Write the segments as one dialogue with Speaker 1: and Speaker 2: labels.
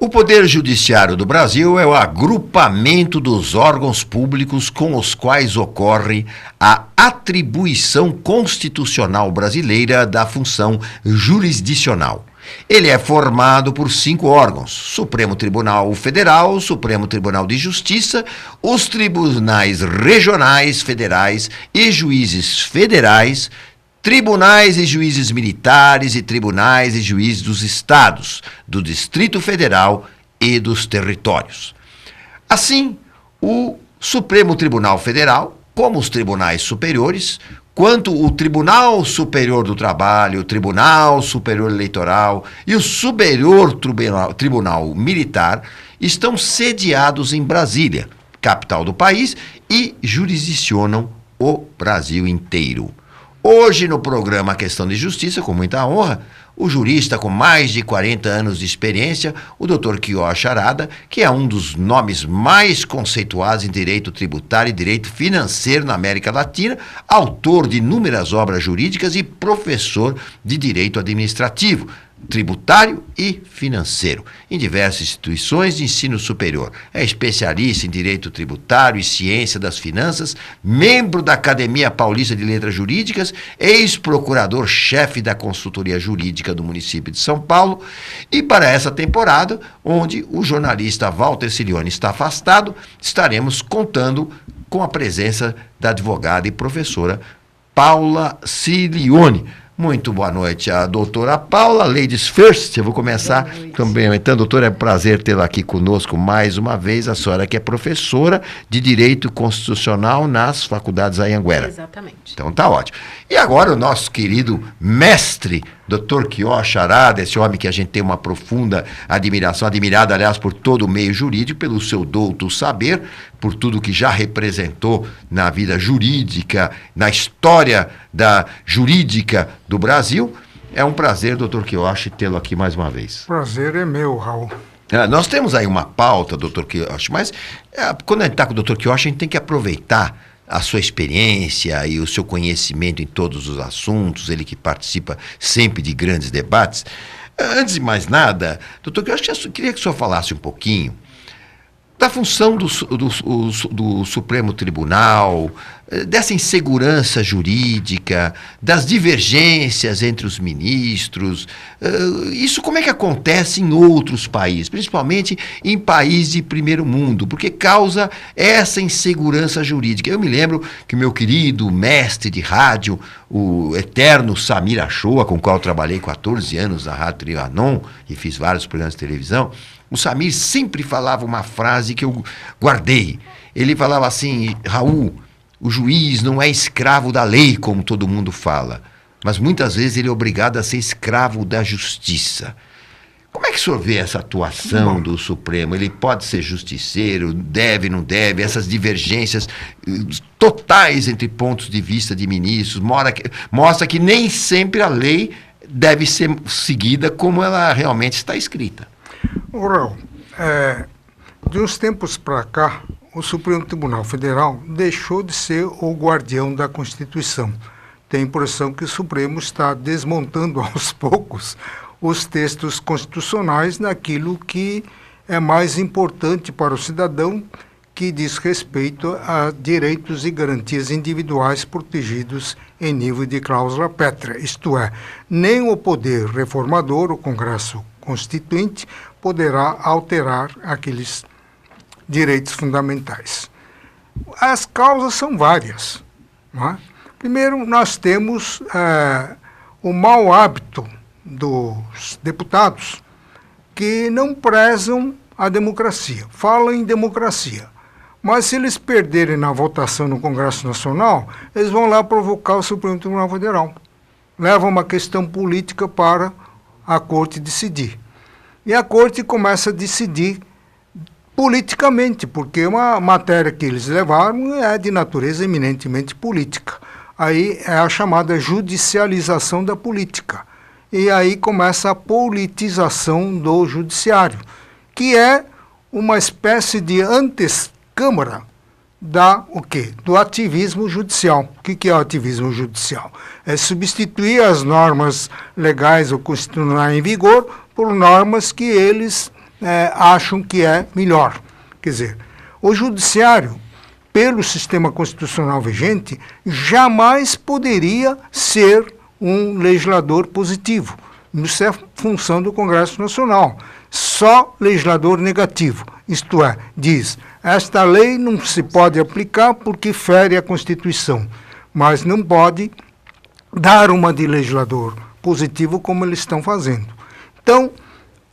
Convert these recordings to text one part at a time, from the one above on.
Speaker 1: O Poder Judiciário do Brasil é o agrupamento dos órgãos públicos com os quais ocorre a atribuição constitucional brasileira da função jurisdicional. Ele é formado por 5 órgãos: Supremo Tribunal Federal, Supremo Tribunal de Justiça, os tribunais regionais, federais e juízes federais, tribunais e juízes militares e tribunais e juízes dos estados, do Distrito Federal e dos territórios. Assim, o Supremo Tribunal Federal, como os tribunais superiores, quanto o Tribunal Superior do Trabalho, o Tribunal Superior Eleitoral e o Superior Tribunal Militar, estão sediados em Brasília, capital do país, e jurisdicionam o Brasil inteiro. Hoje, no programa Questão de Justiça, com muita honra, o jurista com mais de 40 anos de experiência, o Dr. Quioche Arada, que é um dos nomes mais conceituados em direito tributário e direito financeiro na América Latina, autor de inúmeras obras jurídicas e professor de direito administrativo, tributário e financeiro, em diversas instituições de ensino superior. É especialista em direito tributário e ciência das finanças, membro da Academia Paulista de Letras Jurídicas, ex-procurador-chefe da consultoria jurídica do município de São Paulo. E para essa temporada, onde o jornalista Walter Cilione está afastado, estaremos contando com a presença da advogada e professora Paula Cilione. Muito boa noite, a doutora Paula. Ladies first, eu vou começar cumprimentando. Doutora, é um prazer tê-la aqui conosco mais uma vez. A senhora que é professora de Direito Constitucional nas faculdades Anhanguera.
Speaker 2: Exatamente.
Speaker 1: Então tá ótimo. E agora o nosso querido mestre, Dr. Quioche Arada, esse homem que a gente tem uma profunda admiração, admirado, aliás, por todo o meio jurídico, pelo seu douto saber, por tudo que já representou na vida jurídica, na história da jurídica do Brasil. É um prazer, Dr. Quioche, tê-lo aqui mais uma vez.
Speaker 3: Prazer é meu, Raul.
Speaker 1: Nós temos aí uma pauta, Dr. Quioche, mas quando a gente está com o Dr. Quioche, a gente tem que aproveitar a sua experiência e o seu conhecimento em todos os assuntos, ele que participa sempre de grandes debates. Antes de mais nada, doutor, eu queria que o senhor falasse um pouquinho da função do Supremo Tribunal, dessa insegurança jurídica, das divergências entre os ministros. Isso como é que acontece em outros países, principalmente em países de primeiro mundo, porque causa essa insegurança jurídica. Eu me lembro que o meu querido mestre de rádio, o eterno Samir Achoa, com o qual eu trabalhei 14 anos na Rádio Trianon e fiz vários programas de televisão, o Samir sempre falava uma frase que eu guardei. Ele falava assim: Raul, o juiz não é escravo da lei, como todo mundo fala, mas muitas vezes ele é obrigado a ser escravo da justiça. Como é que o senhor vê essa atuação do Supremo? Ele pode ser justiceiro, deve, não deve, essas divergências totais entre pontos de vista de ministros, mostra que nem sempre a lei deve ser seguida como ela realmente está escrita.
Speaker 3: Raul, de uns tempos para cá, o Supremo Tribunal Federal deixou de ser o guardião da Constituição. Tem a impressão que o Supremo está desmontando aos poucos os textos constitucionais naquilo que é mais importante para o cidadão, que diz respeito a direitos e garantias individuais protegidos em nível de cláusula pétrea. Isto é, nem o poder reformador, o Congresso Constituinte, poderá alterar aqueles direitos fundamentais. As causas são várias, não é? Primeiro, nós temos o mau hábito dos deputados que não prezam a democracia, falam em democracia, mas se eles perderem na votação no Congresso Nacional, eles vão lá provocar o Supremo Tribunal Federal. Levam uma questão política para a Corte decidir. E a Corte começa a decidir politicamente, porque uma matéria que eles levaram é de natureza eminentemente política. Aí é a chamada judicialização da política. E aí começa a politização do judiciário, que é uma espécie de antecâmara do ativismo judicial. O que é o ativismo judicial? É substituir as normas legais ou constitucionais em vigor por normas que eles acham que é melhor. Quer dizer, o judiciário, pelo sistema constitucional vigente, jamais poderia ser um legislador positivo. Isso é função do Congresso Nacional. Só legislador negativo. Isto é, diz, esta lei não se pode aplicar porque fere a Constituição, mas não pode dar uma de legislador positivo como eles estão fazendo. Então,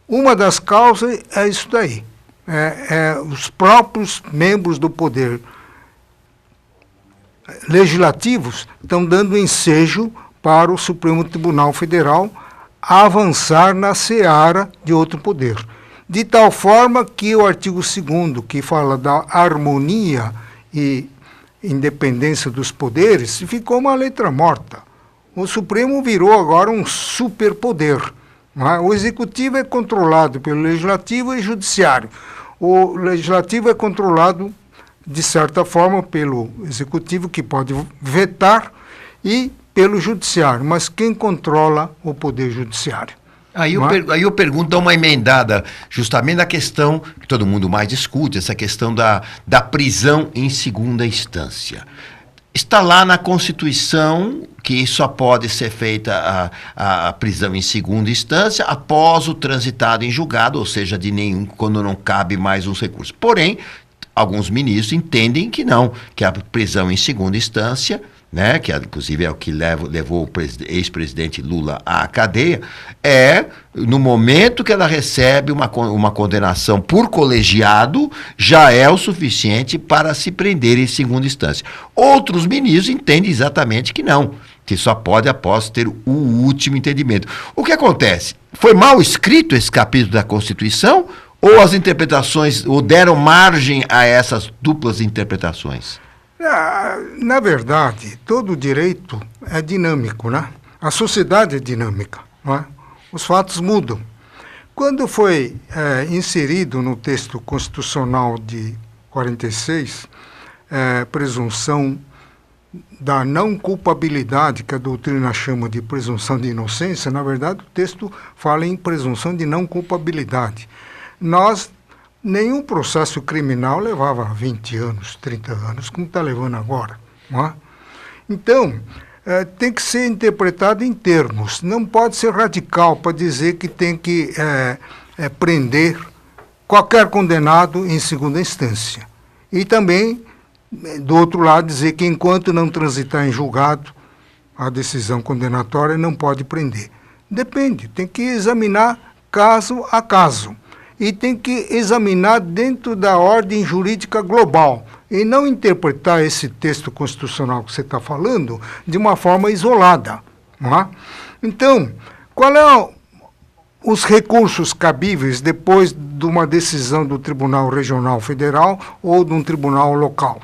Speaker 3: uma das causas é isso daí. Os próprios membros do poder legislativos estão dando ensejo para o Supremo Tribunal Federal avançar na seara de outro poder. De tal forma que o artigo 2º, que fala da harmonia e independência dos poderes, ficou uma letra morta. O Supremo virou agora um superpoder. O Executivo é controlado pelo Legislativo e Judiciário. O Legislativo é controlado, de certa forma, pelo Executivo, que pode vetar, e pelo Judiciário. Mas quem controla o Poder Judiciário?
Speaker 1: Aí eu pergunto, dá uma emendada, justamente na questão que todo mundo mais discute, essa questão da prisão em segunda instância. Está lá na Constituição que só pode ser feita a prisão em segunda instância após o transitado em julgado, ou seja, quando não cabe mais os recursos. Porém, alguns ministros entendem que não, que a prisão em segunda instância, né, que inclusive é o que levou o ex-presidente Lula à cadeia, no momento que ela recebe uma condenação por colegiado, já é o suficiente para se prender em segunda instância. Outros ministros entendem exatamente que não, que só pode após ter o último entendimento. O que acontece? Foi mal escrito esse capítulo da Constituição ou as interpretações, ou deram margem a essas duplas interpretações?
Speaker 3: Na verdade, todo direito é dinâmico, né? A sociedade é dinâmica, não é? Os fatos mudam. Quando foi inserido no texto constitucional de 46, presunção da não culpabilidade, que a doutrina chama de presunção de inocência, na verdade o texto fala em presunção de não culpabilidade. Nenhum processo criminal levava 20 anos, 30 anos, como está levando agora. Não é? Então, tem que ser interpretado em termos. Não pode ser radical para dizer que tem que prender qualquer condenado em segunda instância. E também, do outro lado, dizer que enquanto não transitar em julgado, a decisão condenatória não pode prender. Depende, tem que examinar caso a caso. E tem que examinar dentro da ordem jurídica global e não interpretar esse texto constitucional que você está falando de uma forma isolada. Não é? Então, qual os recursos cabíveis depois de uma decisão do Tribunal Regional Federal ou de um tribunal local?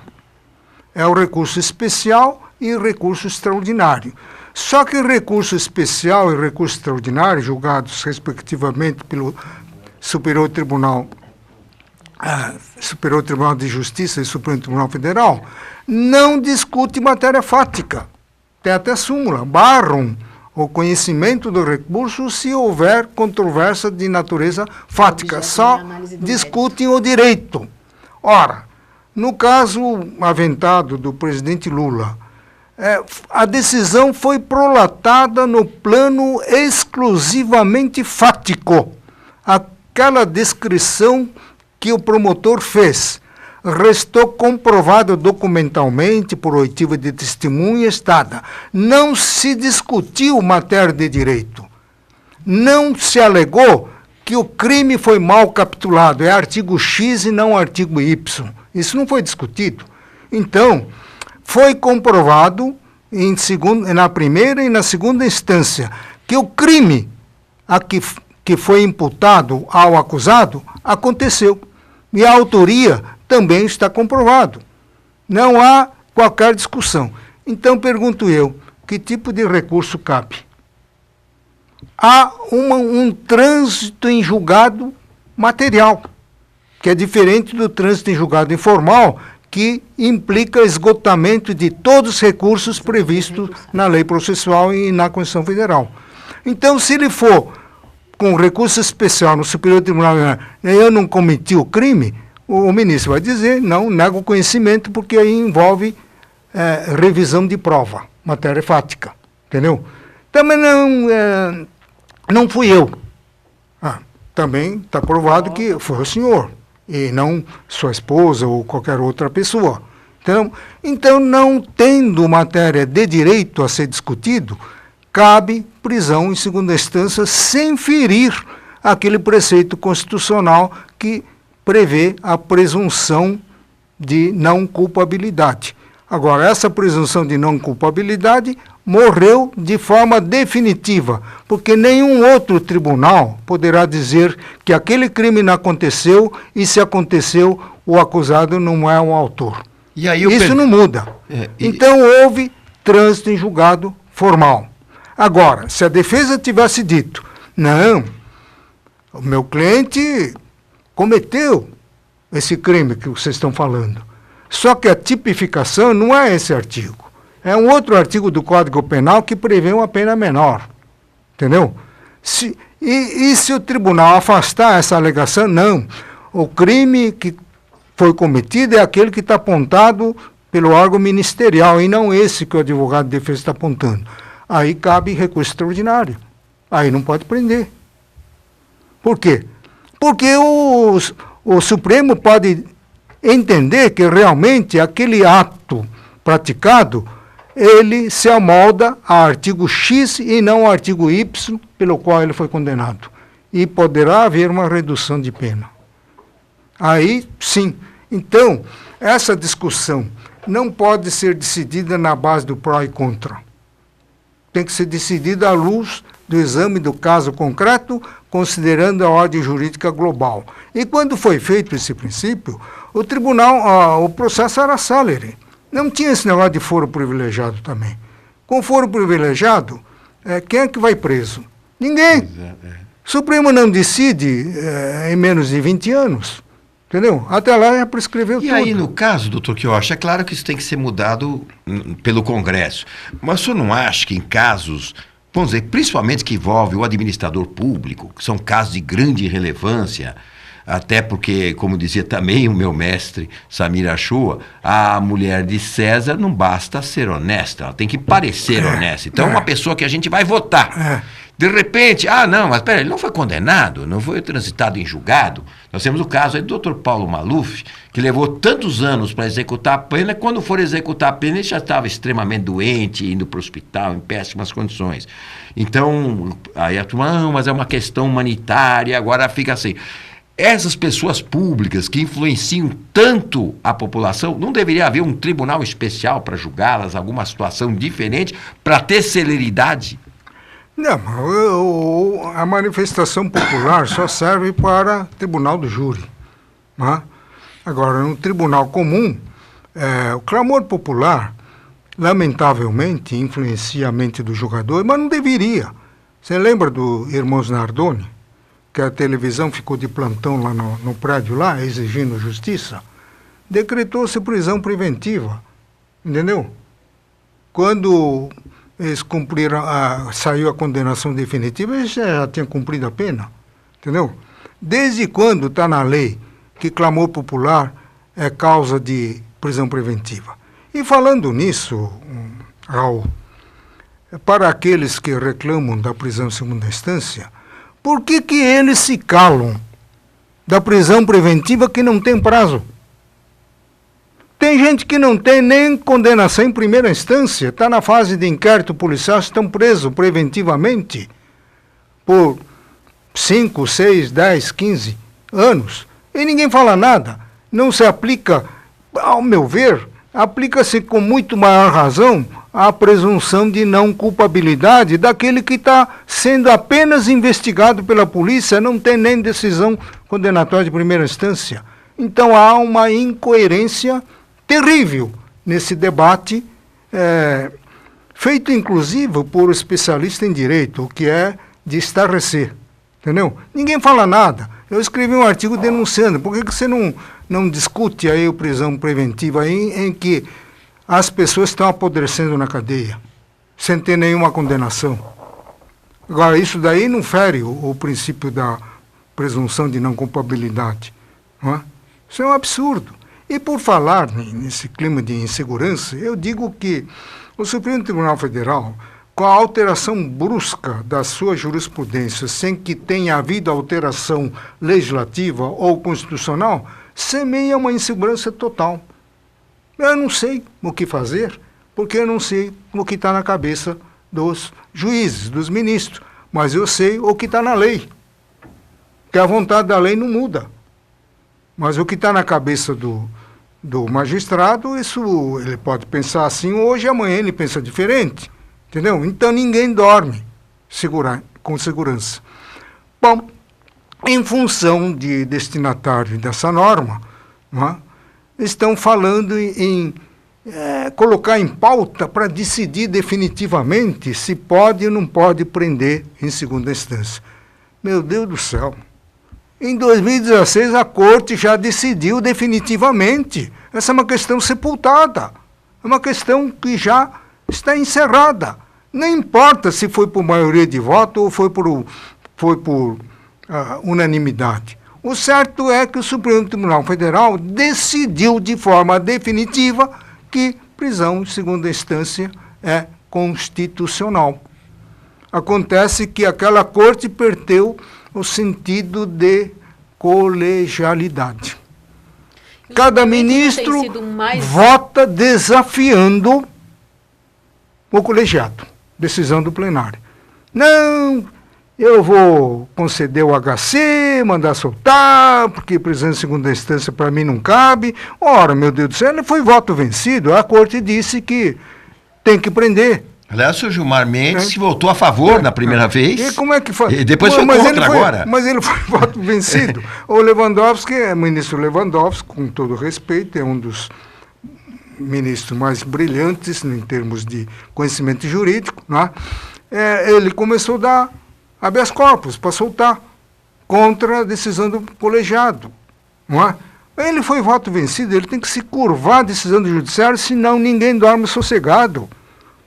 Speaker 3: É o recurso especial e o recurso extraordinário. Só que recurso especial e recurso extraordinário, julgados respectivamente pelo Superior Tribunal de Justiça e Supremo Tribunal Federal, não discute matéria fática. Tem até súmula, barram o conhecimento do recurso se houver controvérsia de natureza fática. Só discutem o direito. Ora, no caso aventado do presidente Lula, a decisão foi prolatada no plano exclusivamente fático. Aquela descrição que o promotor fez restou comprovado documentalmente por oitiva de testemunha estada. Não se discutiu matéria de direito. Não se alegou que o crime foi mal capitulado. É artigo X e não artigo Y. Isso não foi discutido. Então, foi comprovado na primeira e na segunda instância que o crime que foi imputado ao acusado, aconteceu. E a autoria também está comprovado. Não há qualquer discussão. Então, pergunto eu, que tipo de recurso cabe? Há um trânsito em julgado material, que é diferente do trânsito em julgado informal, que implica esgotamento de todos os recursos previstos na lei processual e na Constituição Federal. Então, se ele for com recurso especial no Superior Tribunal, eu não cometi o crime, o ministro vai dizer, não, nega o conhecimento, porque aí envolve revisão de prova, matéria fática, entendeu? Também não fui eu. Também está provado que foi o senhor, e não sua esposa ou qualquer outra pessoa. Então, não tendo matéria de direito a ser discutido, cabe prisão em segunda instância sem ferir aquele preceito constitucional que prevê a presunção de não culpabilidade. Agora, essa presunção de não culpabilidade morreu de forma definitiva, porque nenhum outro tribunal poderá dizer que aquele crime não aconteceu e, se aconteceu, o acusado não é o autor.
Speaker 1: E aí
Speaker 3: isso não muda. Então, houve trânsito em julgado formal. Agora, se a defesa tivesse dito, não, o meu cliente cometeu esse crime que vocês estão falando, só que a tipificação não é esse artigo. É um outro artigo do Código Penal que prevê uma pena menor. Entendeu? Se o tribunal afastar essa alegação, não. O crime que foi cometido é aquele que está apontado pelo órgão ministerial, e não esse que o advogado de defesa está apontando. Aí cabe recurso extraordinário. Aí não pode prender. Por quê? Porque o Supremo pode entender que realmente aquele ato praticado, ele se amolda a artigo X e não ao artigo Y, pelo qual ele foi condenado. E poderá haver uma redução de pena. Aí, sim. Então, essa discussão não pode ser decidida na base do pró e contra. Tem que ser decidida à luz do exame do caso concreto, considerando a ordem jurídica global. E quando foi feito esse princípio, o tribunal, o processo era célere. Não tinha esse negócio de foro privilegiado também. Com foro privilegiado, quem é que vai preso? Ninguém. O Supremo não decide em menos de 20 anos. Entendeu? Até lá já prescreveu tudo.
Speaker 1: E aí, no caso, doutor Quiocha, é claro que isso tem que ser mudado pelo Congresso. Mas o senhor não acha que em casos, vamos dizer, principalmente que envolve o administrador público, que são casos de grande relevância, até porque, como dizia também o meu mestre Samir Achoa, a mulher de César não basta ser honesta, ela tem que parecer honesta. Então, uma pessoa que a gente vai votar. De repente, não, mas peraí, ele não foi condenado, não foi transitado em julgado. Nós temos o caso aí do Dr. Paulo Maluf, que levou tantos anos para executar a pena, quando for executar a pena ele já estava extremamente doente, indo para o hospital, em péssimas condições. Então, aí a turma, mas é uma questão humanitária, agora fica assim. Essas pessoas públicas que influenciam tanto a população, não deveria haver um tribunal especial para julgá-las, alguma situação diferente, para ter celeridade?
Speaker 3: Não, a manifestação popular só serve para tribunal do júri. Né? Agora, no tribunal comum, o clamor popular, lamentavelmente, influencia a mente do julgador, mas não deveria. Você lembra do Irmãos Nardoni? Que a televisão ficou de plantão lá no prédio, lá, exigindo justiça? Decretou-se prisão preventiva. Entendeu? Quando eles cumpriram, saiu a condenação definitiva, eles já tinham cumprido a pena, entendeu? Desde quando está na lei que clamor popular é causa de prisão preventiva? E falando nisso, Raul, para aqueles que reclamam da prisão em segunda instância, por que eles se calam da prisão preventiva que não tem prazo? Tem gente que não tem nem condenação em primeira instância, está na fase de inquérito policial, estão presos preventivamente por 5, 6, 10, 15 anos, e ninguém fala nada. Não se aplica, ao meu ver, aplica-se com muito maior razão a presunção de não culpabilidade daquele que está sendo apenas investigado pela polícia, não tem nem decisão condenatória de primeira instância. Então há uma incoerência terrível nesse debate, feito inclusive por especialista em direito, o que é de estarrecer, entendeu? Ninguém fala nada. Eu escrevi um artigo denunciando, por que você não discute aí a prisão preventiva aí, em que as pessoas estão apodrecendo na cadeia, sem ter nenhuma condenação? Agora, isso daí não fere o princípio da presunção de não culpabilidade. Não é? Isso é um absurdo. E por falar nesse clima de insegurança, eu digo que o Supremo Tribunal Federal, com a alteração brusca da sua jurisprudência, sem que tenha havido alteração legislativa ou constitucional, semeia uma insegurança total. Eu não sei o que fazer, porque eu não sei o que está na cabeça dos juízes, dos ministros, mas eu sei o que está na lei, que a vontade da lei não muda. Mas o que está na cabeça do magistrado, isso ele pode pensar assim hoje, amanhã ele pensa diferente, entendeu? Então ninguém dorme com segurança. Bom, em função de destinatário dessa norma, não é? Estão falando em colocar em pauta para decidir definitivamente se pode ou não pode prender em segunda instância. Meu Deus do céu! Em 2016, a Corte já decidiu definitivamente. Essa é uma questão sepultada. É uma questão que já está encerrada. Não importa se foi por maioria de voto ou foi por unanimidade. O certo é que o Supremo Tribunal Federal decidiu de forma definitiva que prisão em segunda instância é constitucional. Acontece que aquela Corte perdeu o sentido de colegialidade. Cada ministro vota desafiando o colegiado, decisão do plenário. Não, eu vou conceder o HC, mandar soltar, porque prisão em segunda instância para mim não cabe. Ora, meu Deus do céu, ele foi voto vencido, a Corte disse que tem que prender.
Speaker 1: Aliás, o senhor Gilmar Mendes votou a favor na primeira vez.
Speaker 3: E como é que foi?
Speaker 1: E depois foi contra agora.
Speaker 3: Mas ele foi voto vencido. O Lewandowski, o ministro Lewandowski, com todo respeito, é um dos ministros mais brilhantes em termos de conhecimento jurídico, né? Ele começou a dar habeas corpus para soltar contra a decisão do colegiado. Não é? Ele foi voto vencido, ele tem que se curvar à decisão do judiciário, senão ninguém dorme sossegado.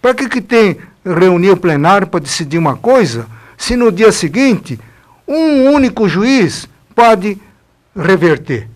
Speaker 3: Para que tem reunir o plenário para decidir uma coisa, se no dia seguinte um único juiz pode reverter?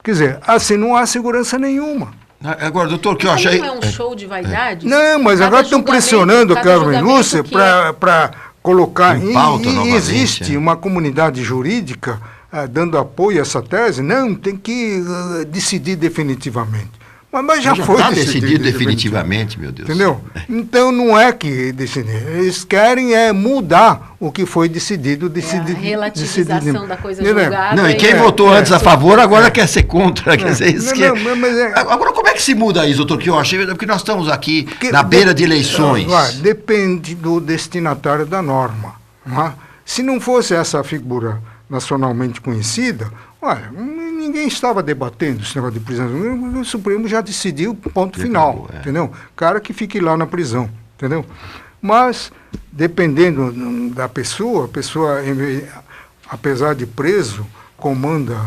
Speaker 3: Quer dizer, assim não há segurança nenhuma.
Speaker 1: Agora, doutor, que eu achei...
Speaker 2: Não é um show de vaidade?
Speaker 3: Não, mas agora estão pressionando a Carmen Lúcia para colocar... E existe uma comunidade jurídica dando apoio a essa tese. Não, tem que decidir definitivamente. Mas já foi
Speaker 1: decidido definitivamente, meu Deus.
Speaker 3: Entendeu? Então não é que decidir. Eles querem mudar o que foi decidido.
Speaker 2: A relativização da coisa julgada.
Speaker 1: Não, e quem votou antes a favor agora quer ser contra. Quer dizer, isso Agora, como é que se muda isso, doutor Kiyoshi? Porque nós estamos aqui na beira de eleições.
Speaker 3: Depende do destinatário da norma. Se não fosse essa figura nacionalmente conhecida, ninguém estava debatendo esse negócio de prisão. O Supremo já decidiu, ponto final, entendeu? Cara que fique lá na prisão, entendeu? Mas, dependendo da pessoa, a pessoa, apesar de preso, comanda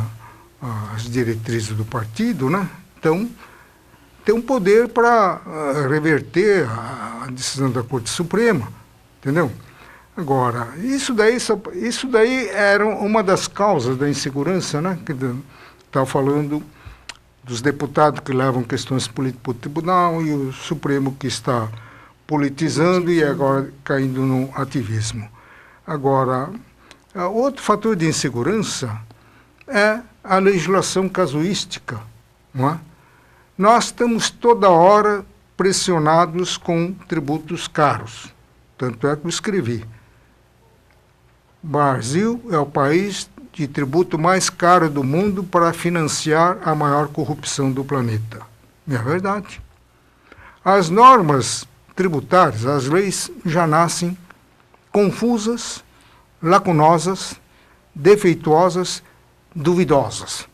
Speaker 3: as diretrizes do partido, né? Então, tem um poder para reverter a decisão da Corte Suprema, entendeu? Agora, isso daí era uma das causas da insegurança, né? Que estava falando dos deputados que levam questões políticas para o tribunal e o Supremo que está politizando e agora caindo no ativismo. Agora, outro fator de insegurança é a legislação casuística, não é? Nós estamos toda hora pressionados com tributos caros. Tanto é que eu escrevi. Brasil é o país de tributo mais caro do mundo para financiar a maior corrupção do planeta. É verdade. As normas tributárias, as leis já nascem confusas, lacunosas, defeituosas, duvidosas.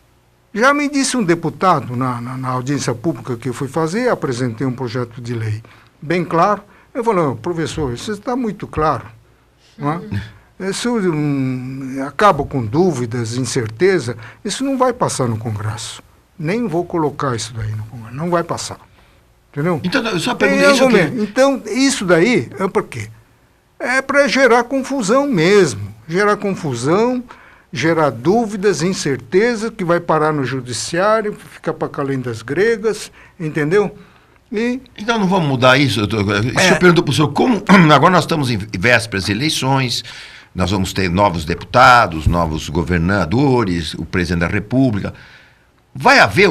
Speaker 3: Já me disse um deputado na audiência pública que eu fui fazer, apresentei um projeto de lei bem claro. Eu falei, professor, isso está muito claro, não é? Isso acaba com dúvidas, incerteza, isso não vai passar no Congresso. Nem vou colocar isso daí no Congresso, não vai passar. Entendeu?
Speaker 1: Então, eu só perguntei isso aqui.
Speaker 3: Então, isso daí é por quê? é para gerar confusão mesmo, gerar dúvidas, incerteza, que vai parar no judiciário, ficar para calendas gregas, entendeu?
Speaker 1: Então não vamos mudar isso? Eu pergunto para o senhor, como agora nós estamos em vésperas de eleições, nós vamos ter novos deputados, novos governadores, o presidente da República. Vai haver,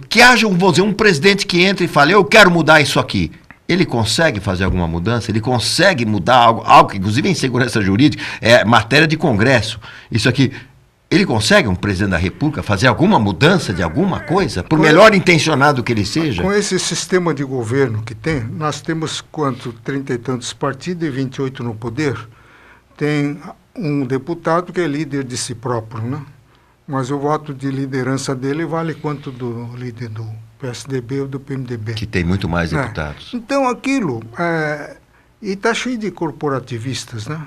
Speaker 1: que haja, vamos dizer, um presidente que entre e fale, eu quero mudar isso aqui. Ele consegue fazer alguma mudança? Ele consegue mudar algo que, inclusive, em segurança jurídica, é matéria de Congresso. Isso aqui, ele consegue, um presidente da República, fazer alguma mudança de alguma coisa? Por melhor intencionado que ele seja?
Speaker 3: Com esse sistema de governo que tem, nós temos 30 e tantos partidos e 28 no poder. Tem um deputado que é líder de si próprio, né? Mas o voto de liderança dele vale quanto do líder do PSDB ou do PMDB.
Speaker 1: Que tem muito mais deputados.
Speaker 3: Então aquilo, e está cheio de corporativistas, né?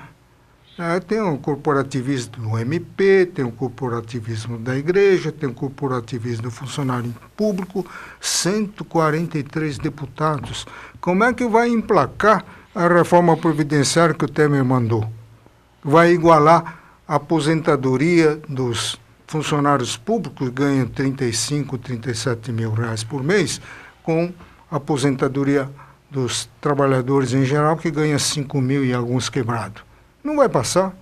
Speaker 3: Tem um corporativismo do MP, tem um corporativismo da igreja, tem um corporativismo do funcionário público, 143 deputados. Como é que vai emplacar a reforma previdenciária que o Temer mandou? Vai igualar a aposentadoria dos funcionários públicos, que ganham 35, 37 mil reais por mês, com a aposentadoria dos trabalhadores em geral, que ganha 5 mil e alguns quebrados. Não vai passar,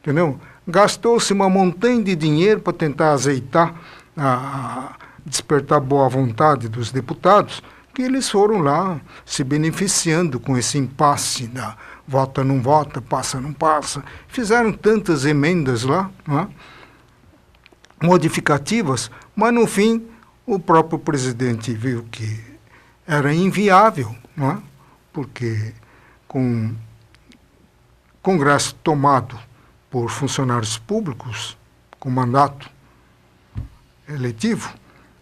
Speaker 3: entendeu? Gastou-se uma montanha de dinheiro para tentar azeitar, despertar boa vontade dos deputados, que eles foram lá se beneficiando com esse impasse da vota, não vota, passa, não passa. Fizeram tantas emendas lá, não é? Modificativas, mas no fim o próprio presidente viu que era inviável, não é? Porque com Congresso tomado por funcionários públicos, com mandato eletivo,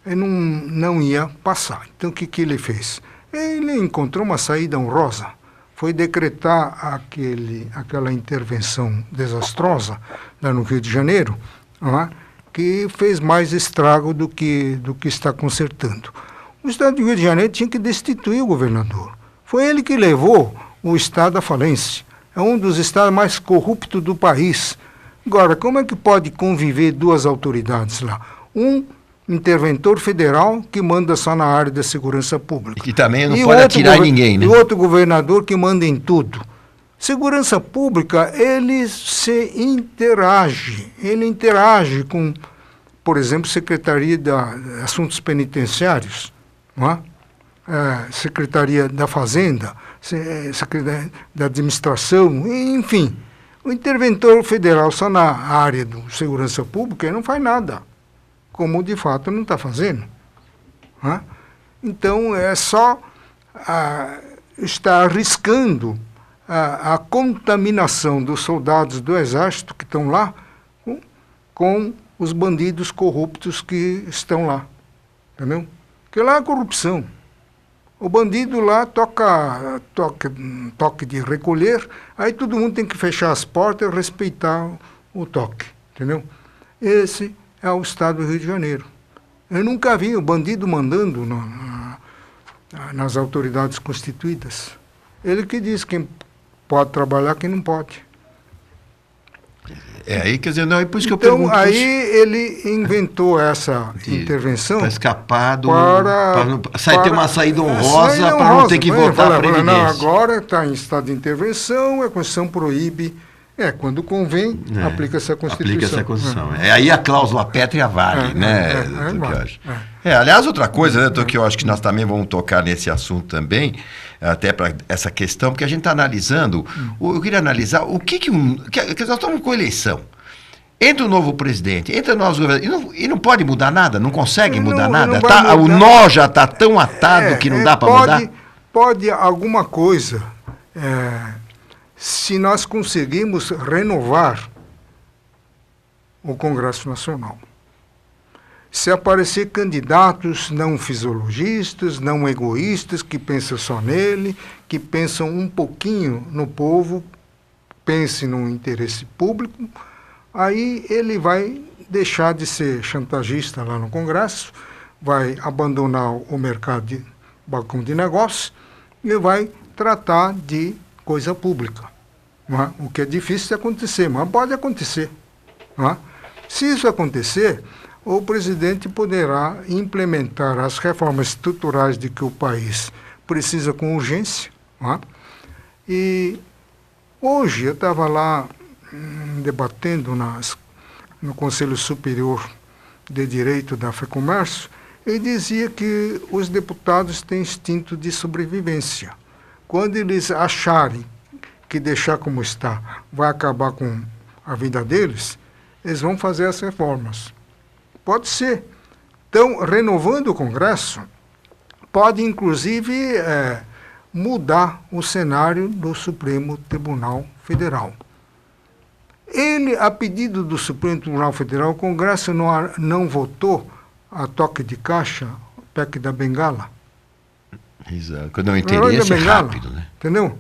Speaker 3: ele não ia passar. Então o que ele fez? Ele encontrou uma saída honrosa, foi decretar aquela intervenção desastrosa lá no Rio de Janeiro, não é? Que fez mais estrago do que está consertando. O Estado do Rio de Janeiro tinha que destituir o governador. Foi ele que levou o Estado à falência. É um dos estados mais corruptos do país. Agora, como é que pode conviver duas autoridades lá? Um interventor federal que manda só na área da segurança pública.
Speaker 1: E que também não pode atirar em ninguém, né?
Speaker 3: E outro governador que manda em tudo. Segurança pública, ele interage com, por exemplo, Secretaria de Assuntos Penitenciários, não é? Secretaria da Fazenda, Secretaria da Administração, enfim. O interventor federal só na área de segurança pública ele não faz nada, como de fato não está fazendo. Não é? Então é só estar arriscando a contaminação dos soldados do Exército que estão lá com os bandidos corruptos que estão lá. Entendeu? Porque lá é corrupção. O bandido lá toque de recolher, aí todo mundo tem que fechar as portas e respeitar o toque. Entendeu? Esse é o Estado do Rio de Janeiro. Eu nunca vi o bandido mandando nas autoridades constituídas. Ele que diz quem pode trabalhar, quem não pode.
Speaker 1: Aí, quer dizer, não, é por isso que
Speaker 3: então,
Speaker 1: eu pergunto.
Speaker 3: Aí ele inventou essa intervenção
Speaker 1: para escapar ter uma saída honrosa para não ter que votar a Previdência.
Speaker 3: Não, agora está em estado de intervenção, a Constituição proíbe. Quando convém, aplica-se a Constituição.
Speaker 1: Aplica-se a Constituição. Aí a cláusula pétrea vale, né? Aliás, outra coisa, né, que eu acho que nós também vamos tocar nesse assunto também, até para essa questão, porque a gente está analisando, eu queria analisar o que nós estamos com eleição. Entra o novo presidente, entra o nosso governo, e não pode mudar nada, não consegue mudar nada. Mudar. O nó já está tão atado que não dá para mudar?
Speaker 3: Pode alguma coisa. Se nós conseguimos renovar o Congresso Nacional. Se aparecer candidatos não fisiologistas, não egoístas, que pensam só nele, que pensam um pouquinho no povo, pense no interesse público, aí ele vai deixar de ser chantagista lá no Congresso, vai abandonar o mercado de balcão de negócios e vai tratar de coisa pública. não é? O que é difícil de acontecer, mas pode acontecer. Não é? Se isso acontecer, o presidente poderá implementar as reformas estruturais de que o país precisa com urgência. Não é? E hoje eu estava lá debatendo no Conselho Superior de Direito da FEComércio, e dizia que os deputados têm instinto de sobrevivência. Quando eles acharem que deixar como está vai acabar com a vida deles, eles vão fazer as reformas. Pode ser. Então, renovando o Congresso, pode inclusive mudar o cenário do Supremo Tribunal Federal. Ele, a pedido do Supremo Tribunal Federal, o Congresso não votou a toque de caixa, PEC da Bengala.
Speaker 1: Exato. Quando é um interesse rápido, né?
Speaker 3: Entendeu?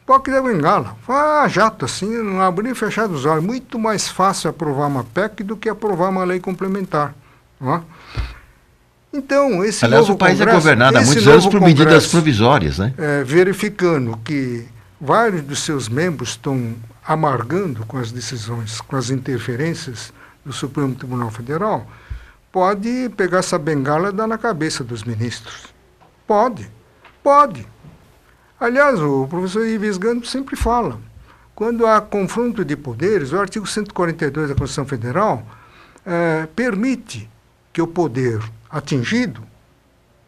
Speaker 3: PEC da Bengala. Jato, assim, não abrir e fechar os olhos. Muito mais fácil aprovar uma PEC do que aprovar uma lei complementar. Não é? Então, esse
Speaker 1: Aliás,
Speaker 3: novo
Speaker 1: o país
Speaker 3: Congresso,
Speaker 1: é governado há muitos anos por medidas provisórias, né?
Speaker 3: Verificando que vários dos seus membros estão amargando com as decisões, com as interferências do Supremo Tribunal Federal, pode pegar essa bengala e dar na cabeça dos ministros. Pode. Aliás, o professor Ives Gandhi sempre fala, quando há confronto de poderes, o artigo 142 da Constituição Federal permite que o poder atingido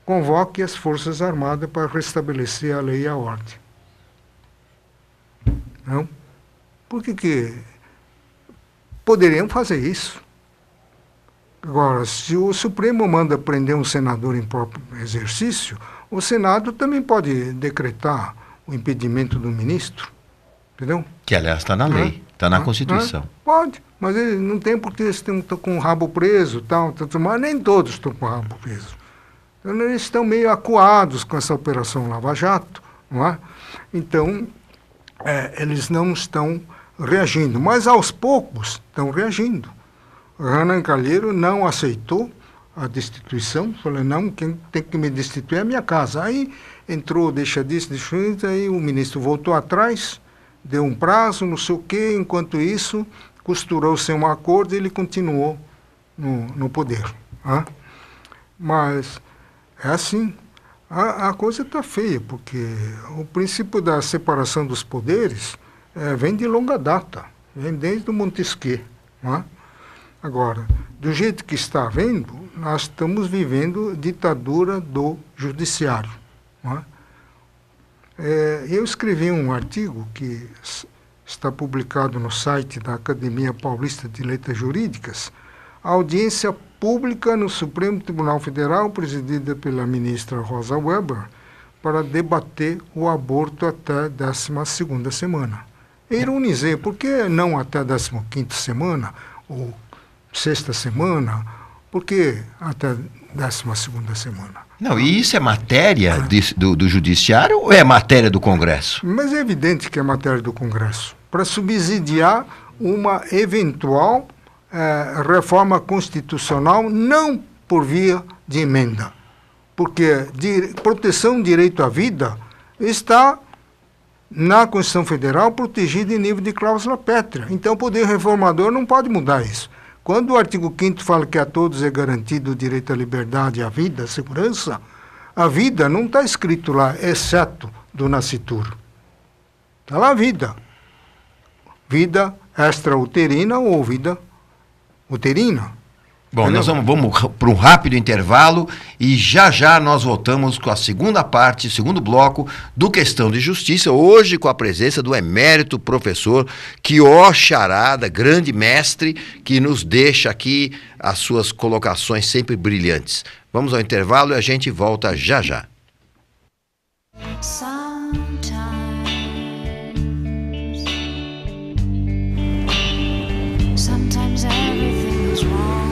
Speaker 3: convoque as Forças Armadas para restabelecer a lei e a ordem. Não? Por que poderiam fazer isso? Agora, se o Supremo manda prender um senador em próprio exercício, o Senado também pode decretar o impedimento do ministro, entendeu?
Speaker 1: Que, aliás, está na lei, está na Constituição.
Speaker 3: Pode, mas ele não tem porque eles estão com o rabo preso, mas nem todos estão com o rabo preso. Então, eles estão meio acuados com essa Operação Lava Jato, não é? Então, eles não estão reagindo, mas aos poucos estão reagindo. Renan Calheiro não aceitou a destituição, falou, não, quem tem que me destituir é a minha casa. Aí entrou, deixa disso, aí o ministro voltou atrás, deu um prazo, não sei o quê, enquanto isso, costurou-se um acordo e ele continuou no poder. Mas é assim, a coisa está feia, porque o princípio da separação dos poderes vem de longa data, vem desde o Montesquieu, não é? Agora, do jeito que está vendo, nós estamos vivendo ditadura do judiciário. Não é? Eu escrevi um artigo que está publicado no site da Academia Paulista de Letras Jurídicas, a audiência pública no Supremo Tribunal Federal, presidida pela ministra Rosa Weber, para debater o aborto até a 12ª semana. Eu ironizei, por que não até a 15ª semana, ou 6ª semana, por que até a 12ª semana?
Speaker 1: Não, e isso é matéria do Judiciário ou é matéria do Congresso?
Speaker 3: Mas é evidente que é matéria do Congresso, para subsidiar uma eventual reforma constitucional, não por via de emenda, porque proteção do direito à vida está na Constituição Federal protegida em nível de cláusula pétrea. Então o poder reformador não pode mudar isso. Quando o artigo 5º fala que a todos é garantido o direito à liberdade, à vida, à segurança, a vida não está escrito lá, exceto do nascituro. Está lá a vida. Vida extrauterina ou vida uterina.
Speaker 1: Bom, nós vamos para um rápido intervalo e já nós voltamos com a segunda parte, segundo bloco do Questão de Justiça, hoje com a presença do emérito professor Quio Charada, grande mestre, que nos deixa aqui as suas colocações sempre brilhantes. Vamos ao intervalo e a gente volta já.
Speaker 4: Sometimes everything is wrong.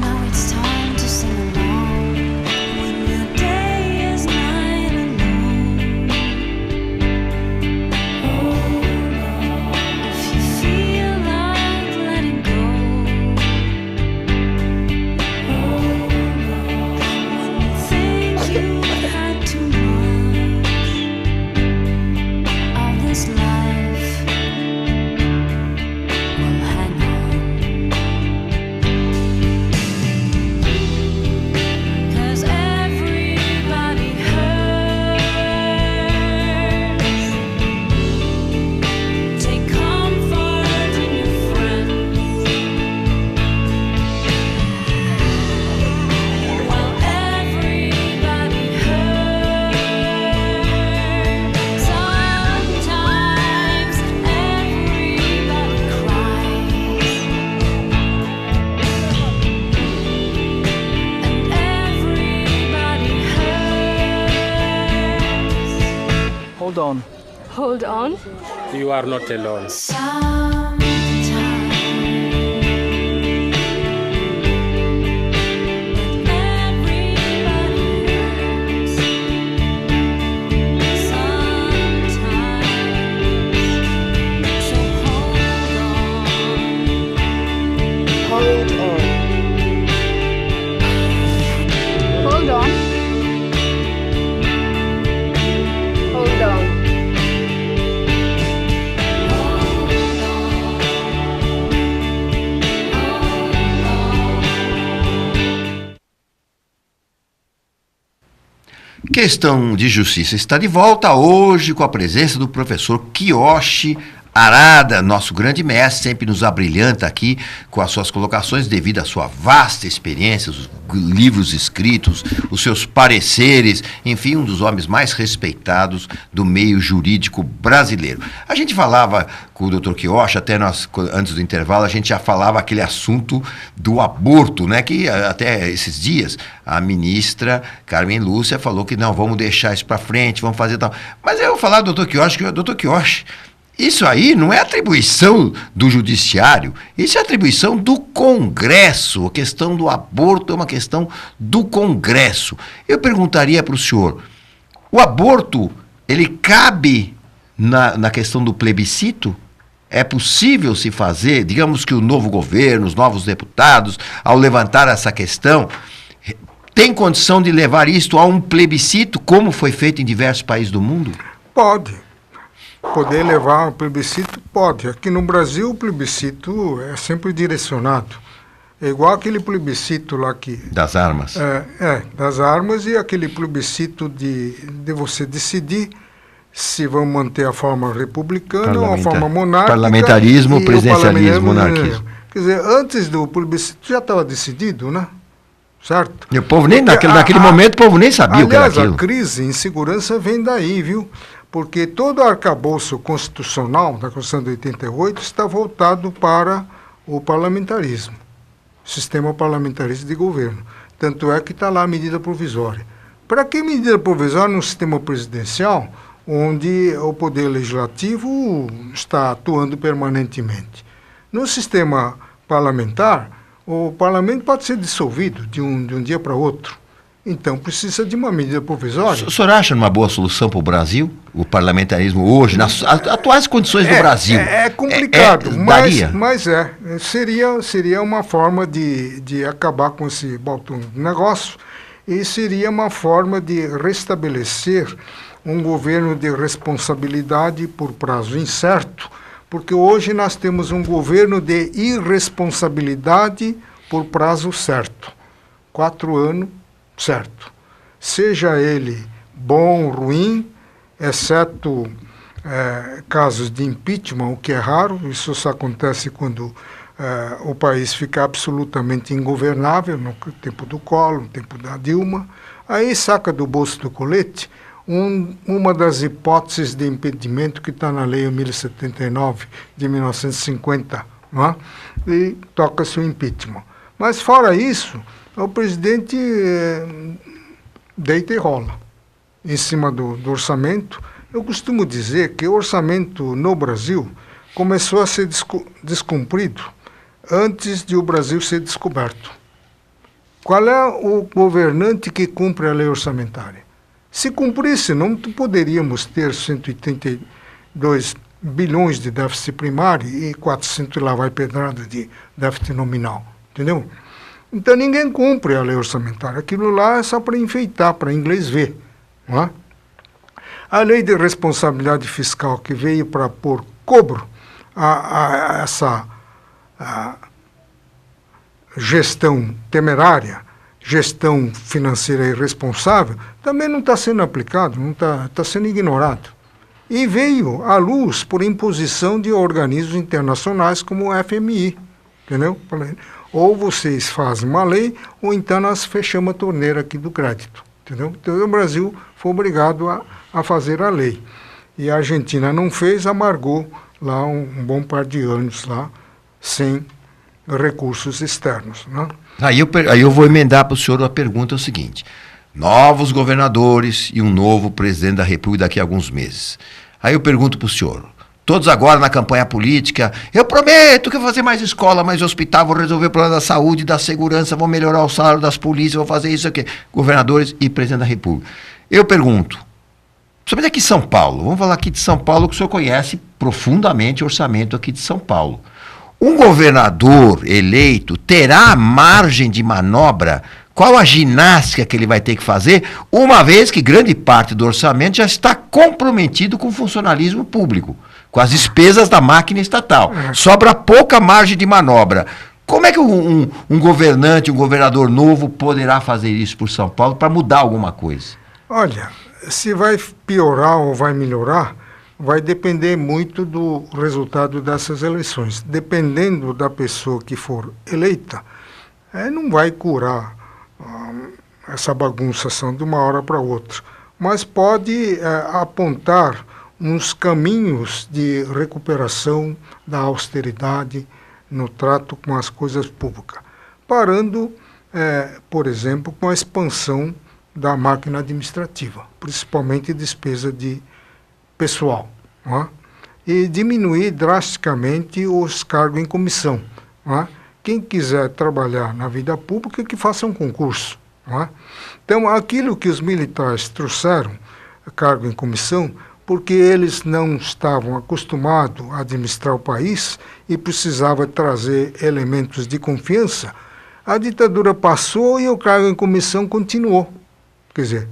Speaker 4: Now it's time to sing along. When your day is night alone. If you feel like letting go.
Speaker 5: hold on.
Speaker 6: Hold on.
Speaker 7: You are not alone.
Speaker 6: Hold on. Hold on. Hold on.
Speaker 1: Questão de Justiça está de volta hoje com a presença do professor Kiyoshi Arada, nosso grande mestre, sempre nos abrilhanta aqui com as suas colocações devido à sua vasta experiência, os livros escritos, os seus pareceres, enfim, um dos homens mais respeitados do meio jurídico brasileiro. A gente falava com o Dr. Kiyoshi, até nós, antes do intervalo, a gente já falava aquele assunto do aborto, né, que até esses dias a ministra Carmen Lúcia falou que não, vamos deixar isso para frente, vamos fazer tal. Mas eu vou falar do Dr. Kiyoshi, que Dr. Kiyoshi, isso aí não é atribuição do judiciário, isso é atribuição do Congresso. A questão do aborto é uma questão do Congresso. Eu perguntaria para o senhor, o aborto, ele cabe na questão do plebiscito? É possível se fazer, digamos que o novo governo, os novos deputados, ao levantar essa questão, tem condição de levar isto a um plebiscito, como foi feito em diversos países do mundo?
Speaker 3: Pode. Poder levar ao plebiscito, pode. Aqui no Brasil, o plebiscito é sempre direcionado. É igual aquele plebiscito lá que...
Speaker 1: Das armas.
Speaker 3: Das armas, e aquele plebiscito de você decidir se vão manter a forma republicana ou a forma monárquica.
Speaker 1: Parlamentarismo, presidencialismo, monarquismo.
Speaker 3: Quer dizer, antes do plebiscito já estava decidido, né? Certo?
Speaker 1: E o povo nem, naquele momento, o povo nem sabia o que era aquilo.
Speaker 3: Aliás, a crise em segurança vem daí, viu? Porque todo o arcabouço constitucional da Constituição de 88 está voltado para o parlamentarismo, sistema parlamentarista de governo. Tanto é que está lá a medida provisória. Para que medida provisória num sistema presidencial, onde o poder legislativo está atuando permanentemente? No sistema parlamentar, o parlamento pode ser dissolvido de um dia para outro. Então, precisa de uma medida provisória.
Speaker 1: O senhor acha uma boa solução para o Brasil? O parlamentarismo hoje, nas atuais condições do Brasil?
Speaker 3: É complicado, mas seria uma forma de acabar com esse balcão de negócio, e seria uma forma de restabelecer um governo de responsabilidade por prazo incerto, porque hoje nós temos um governo de irresponsabilidade por prazo certo. 4 anos, certo. Seja ele bom ou ruim, exceto casos de impeachment, o que é raro, isso só acontece quando o país fica absolutamente ingovernável, no tempo do Collor, no tempo da Dilma, aí saca do bolso do colete uma das hipóteses de impedimento que está na Lei 1079 de 1950, não é? E toca-se o impeachment. Mas fora isso, o presidente deita e rola em cima do orçamento. Eu costumo dizer que o orçamento no Brasil começou a ser descumprido antes de o Brasil ser descoberto. Qual é o governante que cumpre a lei orçamentária? Se cumprisse, não poderíamos ter 182 bilhões de déficit primário e 400 lá vai pedrada de déficit nominal, entendeu? Então ninguém cumpre a lei orçamentária. Aquilo lá é só para enfeitar, para inglês ver, não é? A lei de responsabilidade fiscal, que veio para pôr cobro a essa gestão temerária, gestão financeira irresponsável, também não está sendo aplicado, não está sendo ignorado. E veio à luz por imposição de organismos internacionais como o FMI, entendeu? Ou vocês fazem uma lei, ou então nós fechamos a torneira aqui do crédito, entendeu? Então o Brasil foi obrigado a fazer a lei. E a Argentina não fez, amargou lá um bom par de anos lá, sem recursos externos, né?
Speaker 1: Aí eu vou emendar para o senhor a pergunta, é o seguinte: novos governadores e um novo presidente da República daqui a alguns meses. Aí eu pergunto para o senhor, todos agora na campanha política, eu prometo que eu vou fazer mais escola, mais hospital, vou resolver o problema da saúde, da segurança, vou melhorar o salário das polícias, vou fazer isso aqui. Governadores e presidente da República. Eu pergunto, principalmente aqui em São Paulo, vamos falar aqui de São Paulo, que o senhor conhece profundamente o orçamento aqui de São Paulo. Um governador eleito terá margem de manobra? Qual a ginástica que ele vai ter que fazer, uma vez que grande parte do orçamento já está comprometido com o funcionalismo público, com as despesas da máquina estatal. Sobra pouca margem de manobra. Como é que um governante, um governador novo poderá fazer isso por São Paulo para mudar alguma coisa?
Speaker 3: Olha, se vai piorar ou vai melhorar, vai depender muito do resultado dessas eleições. Dependendo da pessoa que for eleita, não vai curar essa bagunçação de uma hora para outra, mas pode apontar uns caminhos de recuperação da austeridade no trato com as coisas públicas, parando, por exemplo, com a expansão da máquina administrativa, principalmente despesa de pessoal, não é? E diminuir drasticamente os cargos em comissão, não é? Quem quiser trabalhar na vida pública, que faça um concurso, não é? Então, aquilo que os militares trouxeram, cargo em comissão, porque eles não estavam acostumados a administrar o país e precisavam trazer elementos de confiança, a ditadura passou e o cargo em comissão continuou. Quer dizer,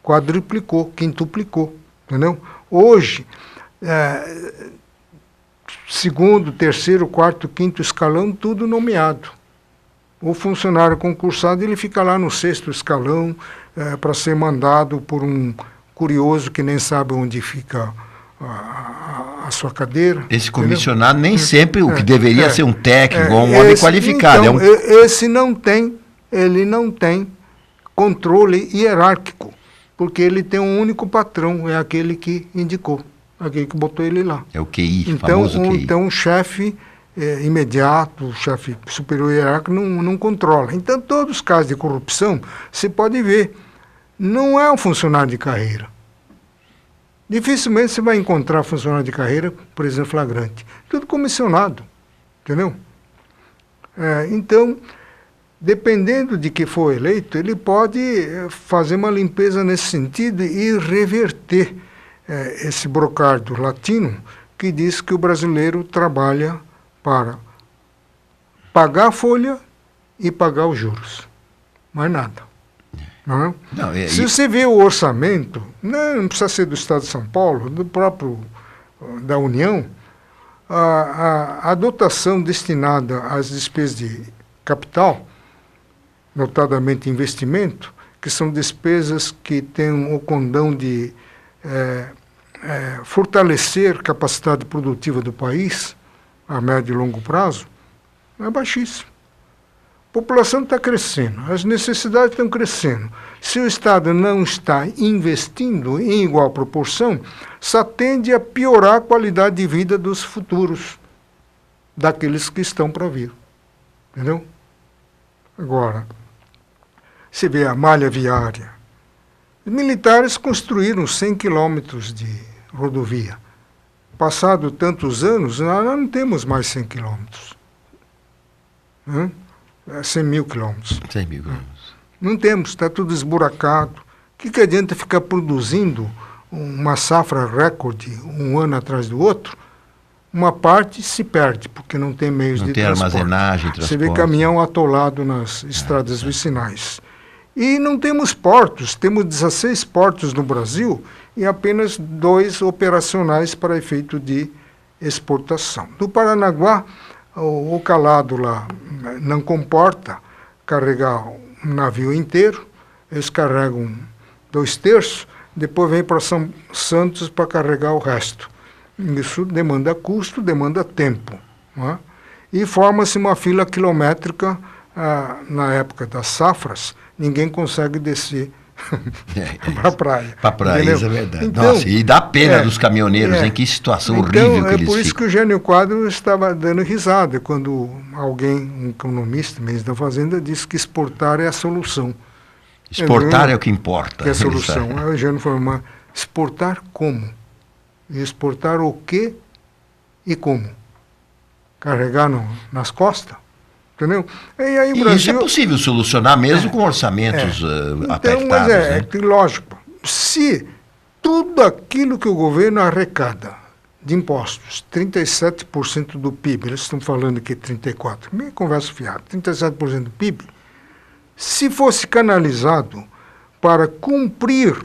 Speaker 3: quadruplicou, quintuplicou, entendeu? Hoje, segundo, terceiro, quarto, quinto escalão, tudo nomeado. O funcionário concursado, ele fica lá no sexto escalão para ser mandado por um curioso que nem sabe onde fica a sua cadeira.
Speaker 1: Esse comissionado nem sempre o que deveria ser um técnico ou um homem qualificado.
Speaker 3: Então, esse ele não tem controle hierárquico, porque ele tem um único patrão, é aquele que indicou, aquele que botou ele lá.
Speaker 1: É o QI,
Speaker 3: então,
Speaker 1: famoso QI.
Speaker 3: Então o chefe imediato, o chefe superior hierárquico não controla. Então todos os casos de corrupção, você pode ver, não é um funcionário de carreira. Dificilmente você vai encontrar funcionário de carreira, por exemplo, flagrante. Tudo comissionado, entendeu? Então, dependendo de que for eleito, ele pode fazer uma limpeza nesse sentido e reverter esse brocardo latino que diz que o brasileiro trabalha para pagar a folha e pagar os juros. Mais nada. Não é?
Speaker 1: Não,
Speaker 3: Se você vê o orçamento, não precisa ser do Estado de São Paulo, do próprio da União, a dotação destinada às despesas de capital, notadamente investimento, que são despesas que têm o condão de fortalecer a capacidade produtiva do país, a médio e longo prazo, é baixíssimo. A população está crescendo, as necessidades estão crescendo. Se o Estado não está investindo em igual proporção, só tende a piorar a qualidade de vida dos futuros, daqueles que estão para vir. Entendeu? Agora, você vê a malha viária. Os militares construíram 100 quilômetros de rodovia. Passado tantos anos, nós não temos mais 100 quilômetros. 100 mil quilômetros.
Speaker 1: 100 mil quilômetros.
Speaker 3: Não temos, está tudo esburacado. O que adianta ficar produzindo uma safra recorde um ano atrás do outro? Uma parte se perde, porque não tem meios de transporte.
Speaker 1: Não tem armazenagem, transporte.
Speaker 3: Você vê caminhão atolado nas estradas vicinais. E não temos portos, temos 16 portos no Brasil e apenas 2 operacionais para efeito de exportação. No Paranaguá, o calado lá não comporta carregar um navio inteiro, eles carregam 2/3, depois vem para São Santos para carregar o resto. Isso demanda custo, demanda tempo. Não é? E forma-se uma fila quilométrica na época das safras, ninguém consegue descer para a praia.
Speaker 1: Para a praia,
Speaker 3: entendeu?
Speaker 1: Isso é verdade.
Speaker 3: Então,
Speaker 1: nossa, e dá pena dos caminhoneiros, em que situação horrível que eles ficam.
Speaker 3: É por isso que o Jânio Quadros estava dando risada, quando alguém, um economista, ministro da Fazenda, disse que exportar é a solução.
Speaker 1: Exportar é o que importa.
Speaker 3: Que é a solução. A Jane falou, mas exportar como? E exportar o quê e como? Carregar nas costas? Entendeu? E aí o Brasil...
Speaker 1: Isso é possível solucionar mesmo com orçamentos apertados.
Speaker 3: Mas
Speaker 1: né?
Speaker 3: Lógico, se tudo aquilo que o governo arrecada de impostos, 37% do PIB, eles estão falando aqui 34%, me conversa fiada, 37% do PIB, se fosse canalizado para cumprir,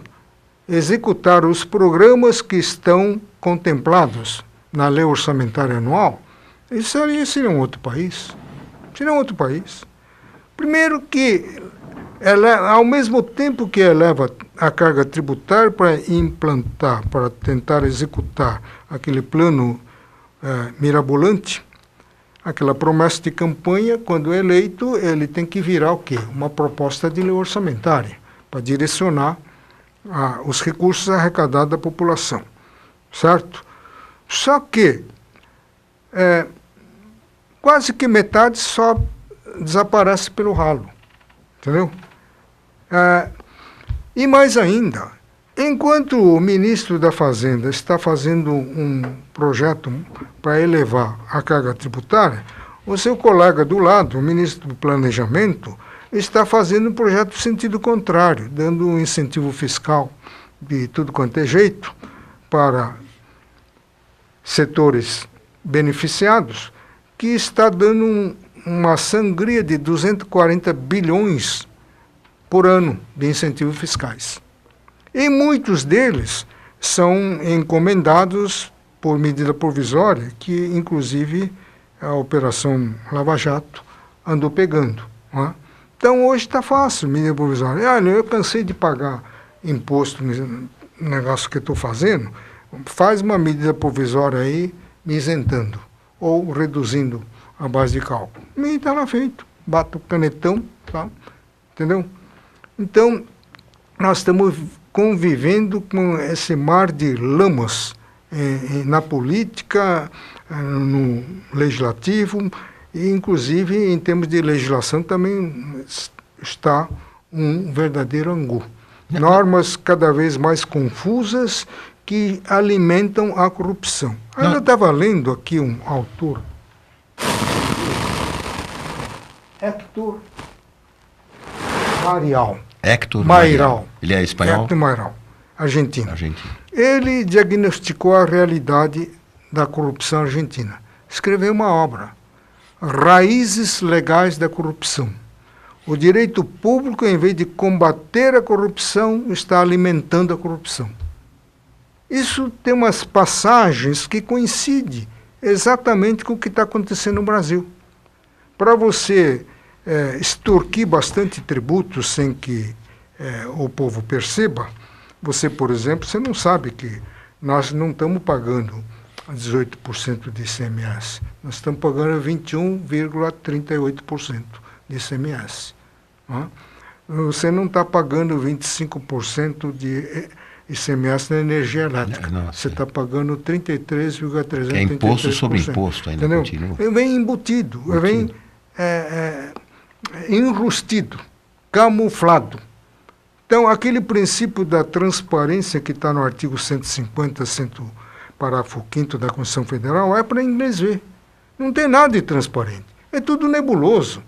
Speaker 3: executar os programas que estão contemplados na lei orçamentária anual, isso seria um outro país. Seria um outro país. Primeiro que, ao mesmo tempo que eleva a carga tributária para implantar, para tentar executar aquele plano mirabolante, aquela promessa de campanha, quando eleito, ele tem que virar o quê? Uma proposta de lei orçamentária, para direcionar os recursos arrecadados da população. Certo? Só que quase que metade só desaparece pelo ralo. Entendeu? E mais ainda, enquanto o ministro da Fazenda está fazendo um projeto para elevar a carga tributária, o seu colega do lado, o ministro do Planejamento, está fazendo um projeto no sentido contrário, dando um incentivo fiscal de tudo quanto é jeito para setores beneficiados, que está dando uma sangria de 240 bilhões por ano de incentivos fiscais. E muitos deles são encomendados por medida provisória, que inclusive a Operação Lava Jato andou pegando. Não é? Então hoje está fácil, medida provisória. Olha, eu cansei de pagar imposto no negócio que estou fazendo, faz uma medida provisória aí me isentando, ou reduzindo a base de cálculo. E está lá feito. Bata o canetão, tá? Entendeu? Então, nós estamos convivendo com esse mar de lamas na política, no legislativo, e inclusive em termos de legislação também está um verdadeiro angu. Normas cada vez mais confusas que alimentam a corrupção. Eu estava lendo aqui um autor, Héctor Mairal.
Speaker 1: Ele é espanhol?
Speaker 3: Héctor Mairal, argentino. Ele diagnosticou a realidade da corrupção argentina. Escreveu uma obra, Raízes Legais da Corrupção. O direito público, em vez de combater a corrupção, está alimentando a corrupção. Isso tem umas passagens que coincidem exatamente com o que está acontecendo no Brasil. Para você extorquir bastante tributos sem que o povo perceba, você, por exemplo, você não sabe que nós não estamos pagando 18% de ICMS, nós estamos pagando 21,38% de ICMS. Não é? Você não está pagando 25% de ICMS na energia elétrica. Você está pagando 33,3%.
Speaker 1: É imposto sobre imposto ainda.
Speaker 3: Entendeu?
Speaker 1: Continua.
Speaker 3: Vem embutido, vem enrustido, camuflado. Então, aquele princípio da transparência que está no artigo 150, parágrafo 5º da Constituição Federal, é para inglês ver. Não tem nada de transparente. É tudo nebuloso.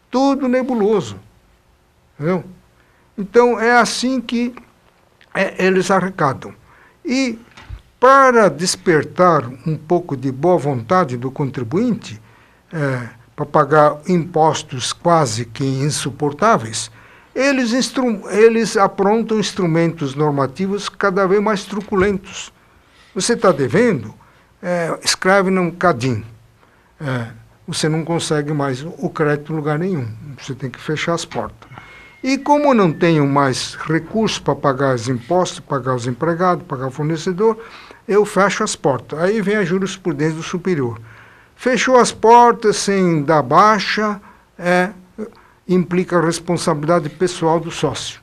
Speaker 3: Tudo nebuloso. Entendeu? Então, é assim que eles arrecadam. E, para despertar um pouco de boa vontade do contribuinte, para pagar impostos quase que insuportáveis, eles aprontam instrumentos normativos cada vez mais truculentos. Você está devendo, escreve num CADIM. Você não consegue mais o crédito em lugar nenhum. Você tem que fechar as portas. E como não tenho mais recursos para pagar os impostos, pagar os empregados, pagar o fornecedor, eu fecho as portas. Aí vem a jurisprudência do superior. Fechou as portas sem dar baixa, implica a responsabilidade pessoal do sócio.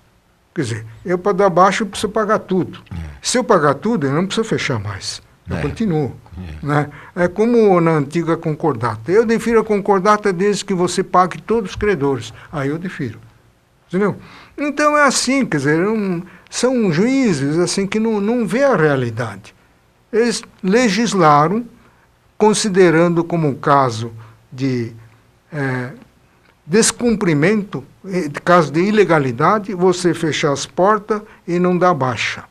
Speaker 3: Quer dizer, eu para dar baixa eu preciso pagar tudo. Se eu pagar tudo, eu não preciso fechar mais. Eu continuo. Né? É como na antiga concordata. Eu defiro a concordata desde que você pague todos os credores. Aí eu defiro. Entendeu? Então é assim, quer dizer, são juízes assim que não vê a realidade. Eles legislaram considerando como um caso de descumprimento, caso de ilegalidade, você fechar as portas e não dar baixa.